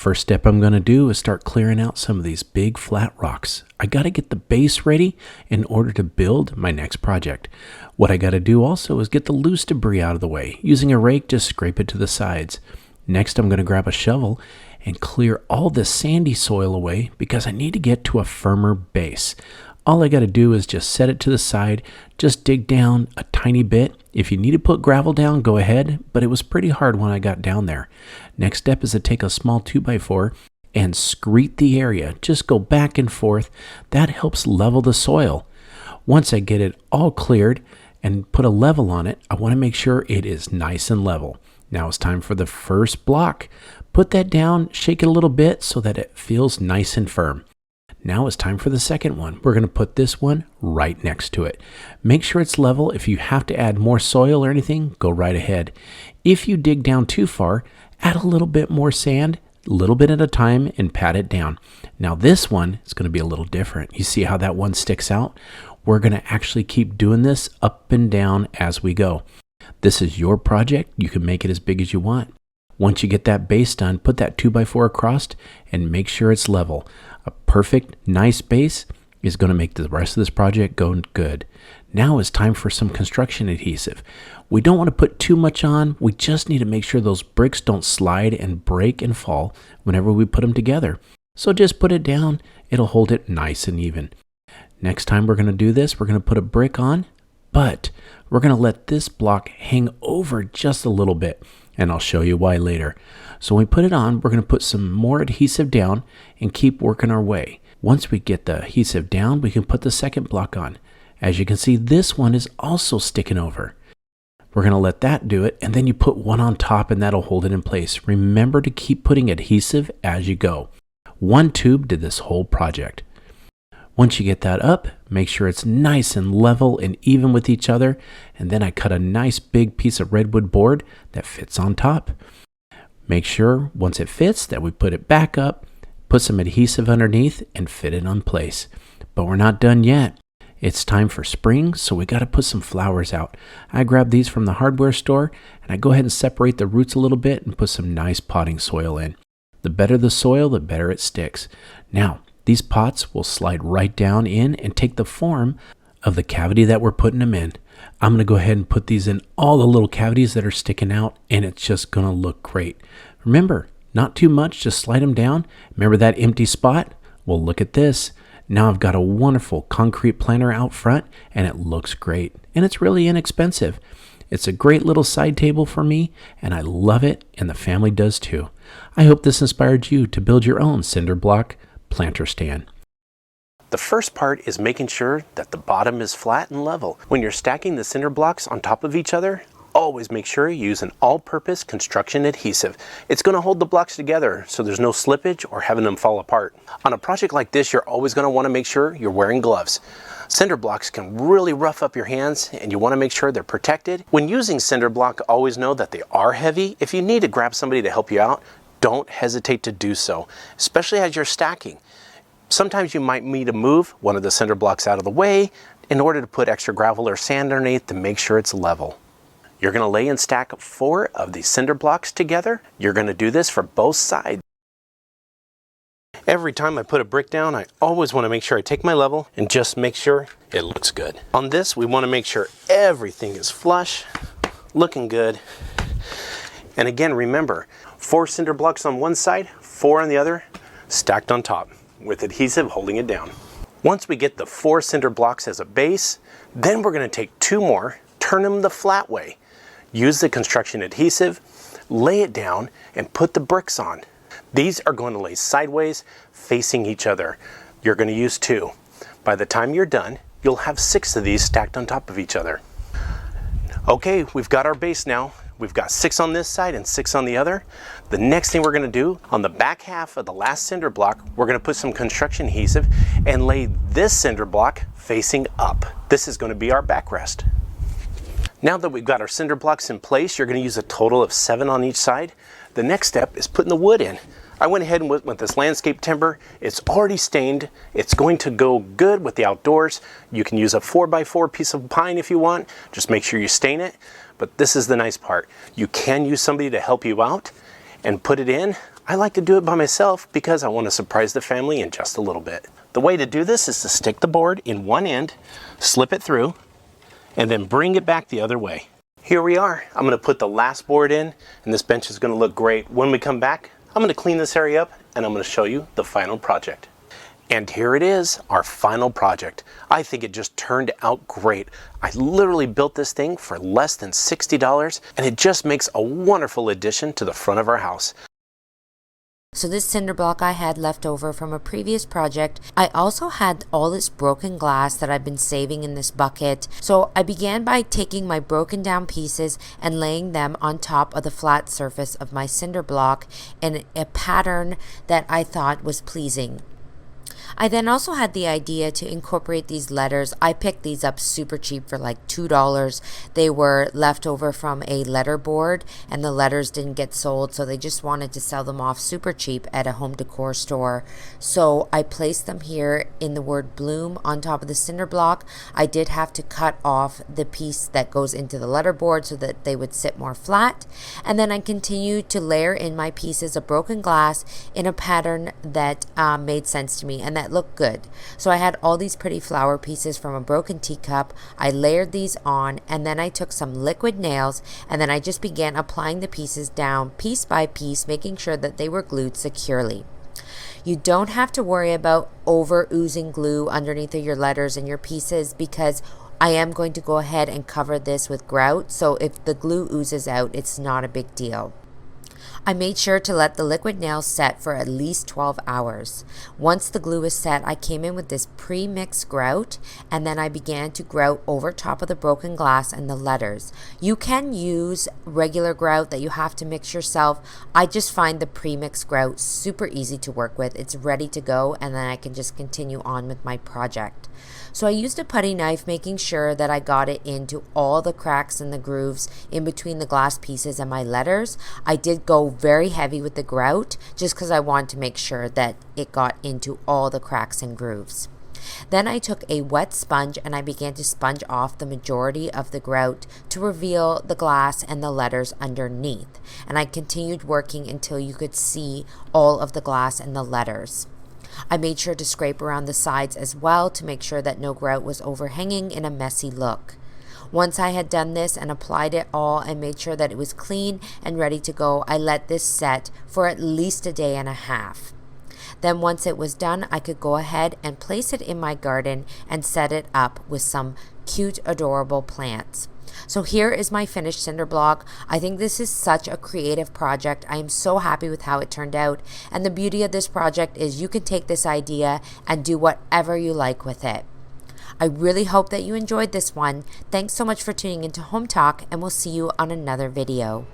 First step I'm going to do is start clearing out some of these big flat rocks. I got to get the base ready in order to build my next project. What I got to do also is get the loose debris out of the way. Using a rake, just scrape it to the sides. Next, I'm going to grab a shovel and clear all the sandy soil away because I need to get to a firmer base. All I got to do is just set it to the side, just dig down a tiny bit. If you need to put gravel down, go ahead, but it was pretty hard when I got down there. Next step is to take a small 2x4 and screed the area. Just go back and forth. That helps level the soil. Once I get it all cleared and put a level on it, I want to make sure it is nice and level. Now it's time for the first block. Put that down, shake it a little bit so that it feels nice and firm. Now it's time for the second one. We're going to put this one right next to it. Make sure it's level. If you have to add more soil or anything, go right ahead. If you dig down too far, add a little bit more sand, a little bit at a time, and pat it down. Now this one is going to be a little different. You see how that one sticks out? We're going to actually keep doing this up and down as we go. This is your project. You can make it as big as you want. Once you get that base done, put that 2x4 across and make sure it's level. A perfect, nice base is going to make the rest of this project go good. Now it's time for some construction adhesive. We don't want to put too much on. We just need to make sure those bricks don't slide and break and fall whenever we put them together. So just put it down. It'll hold it nice and even. Next time we're going to do this, we're going to put a brick on, but we're going to let this block hang over just a little bit, and I'll show you why later. So when we put it on, we're going to put some more adhesive down and keep working our way. Once we get the adhesive down, we can put the second block on. As you can see, this one is also sticking over. We're going to let that do it, and then you put one on top and that'll hold it in place. Remember to keep putting adhesive as you go. One tube did this whole project. Once you get that up, make sure it's nice and level and even with each other, and then I cut a nice big piece of redwood board that fits on top. Make sure once it fits that we put it back up, put some adhesive underneath, and fit it on place. But we're not done yet. It's time for spring, so we got to put some flowers out. I grabbed these from the hardware store, and I go ahead and separate the roots a little bit and put some nice potting soil in. The better the soil, the better it sticks. Now, these pots will slide right down in and take the form of the cavity that we're putting them in. I'm going to go ahead and put these in all the little cavities that are sticking out, and it's just going to look great. Remember, not too much, just slide them down. Remember that empty spot? Well, look at this. Now I've got a wonderful concrete planter out front, and it looks great, and it's really inexpensive. It's a great little side table for me, and I love it, and the family does too. I hope this inspired you to build your own cinder block planter stand. The first part is making sure that the bottom is flat and level. When you're stacking the cinder blocks on top of each other, always make sure you use an all-purpose construction adhesive. It's going to hold the blocks together so there's no slippage or having them fall apart. On a project like this, you're always going to want to make sure you're wearing gloves. Cinder blocks can really rough up your hands, and you want to make sure they're protected. When using cinder block, always know that they are heavy. If you need to grab somebody to help you out, don't hesitate to do so, especially as you're stacking. Sometimes you might need to move one of the cinder blocks out of the way in order to put extra gravel or sand underneath to make sure it's level. You're going to lay and stack 4 of these cinder blocks together. You're going to do this for both sides. Every time I put a brick down, I always want to make sure I take my level and just make sure it looks good. On this, we want to make sure everything is flush, looking good. And again, remember, 4 cinder blocks on one side, 4 on the other, stacked on top, with adhesive holding it down. Once we get the 4 cinder blocks as a base, then we're going to take 2 more, turn them the flat way. Use the construction adhesive, lay it down, and put the bricks on. These are going to lay sideways, facing each other. You're going to use 2. By the time you're done, you'll have 6 of these stacked on top of each other. Okay, we've got our base now. We've got 6 on this side and 6 on the other. The next thing we're going to do, on the back half of the last cinder block, we're going to put some construction adhesive and lay this cinder block facing up. This is going to be our backrest. Now that we've got our cinder blocks in place, you're going to use a total of 7 on each side. The next step is putting the wood in. I went ahead and went with this landscape timber. It's already stained. It's going to go good with the outdoors. You can use a 4x4 piece of pine if you want. Just make sure you stain it. But this is the nice part. You can use somebody to help you out and put it in. I like to do it by myself because I want to surprise the family in just a little bit. The way to do this is to stick the board in one end, slip it through, and then bring it back the other way. Here we are. I'm going to put the last board in, and this bench is going to look great. When we come back, I'm going to clean this area up, and I'm going to show you the final project. And here it is, our final project. I think it just turned out great. I literally built this thing for less than $60, and it just makes a wonderful addition to the front of our house. So this cinder block I had left over from a previous project. I also had all this broken glass that I've been saving in this bucket. So I began by taking my broken down pieces and laying them on top of the flat surface of my cinder block in a pattern that I thought was pleasing. I then also had the idea to incorporate these letters. I picked these up super cheap for like $2. They were left over from a letter board and the letters didn't get sold, so they just wanted to sell them off super cheap at a home decor store. So I placed them here in the word bloom on top of the cinder block. I did have to cut off the piece that goes into the letter board so that they would sit more flat. And then I continued to layer in my pieces of broken glass in a pattern that made sense to me and that looked good. So I had all these pretty flower pieces from a broken teacup. I layered these on, and then I took some liquid nails, and then I just began applying the pieces down piece by piece, making sure that they were glued securely. You don't have to worry about over oozing glue underneath of your letters and your pieces because I am going to go ahead and cover this with grout, so if the glue oozes out, it's not a big deal. I made sure to let the liquid nails set for at least 12 hours. Once the glue is set, I came in with this pre-mixed grout, and then I began to grout over top of the broken glass and the letters. You can use regular grout that you have to mix yourself. I just find the pre-mixed grout super easy to work with. It's ready to go, and then I can just continue on with my project. So I used a putty knife, making sure that I got it into all the cracks and the grooves in between the glass pieces and my letters. I did go very heavy with the grout just because I wanted to make sure that it got into all the cracks and grooves. Then I took a wet sponge and I began to sponge off the majority of the grout to reveal the glass and the letters underneath. And I continued working until you could see all of the glass and the letters. I made sure to scrape around the sides as well to make sure that no grout was overhanging in a messy look. Once I had done this and applied it all and made sure that it was clean and ready to go, I let this set for at least a day and a half. Then once it was done, I could go ahead and place it in my garden and set it up with some cute, adorable plants. So here is my finished cinder block. I think this is such a creative project. I am so happy with how it turned out. And the beauty of this project is you can take this idea and do whatever you like with it. I really hope that you enjoyed this one. Thanks so much for tuning into Home Talk, and we'll see you on another video.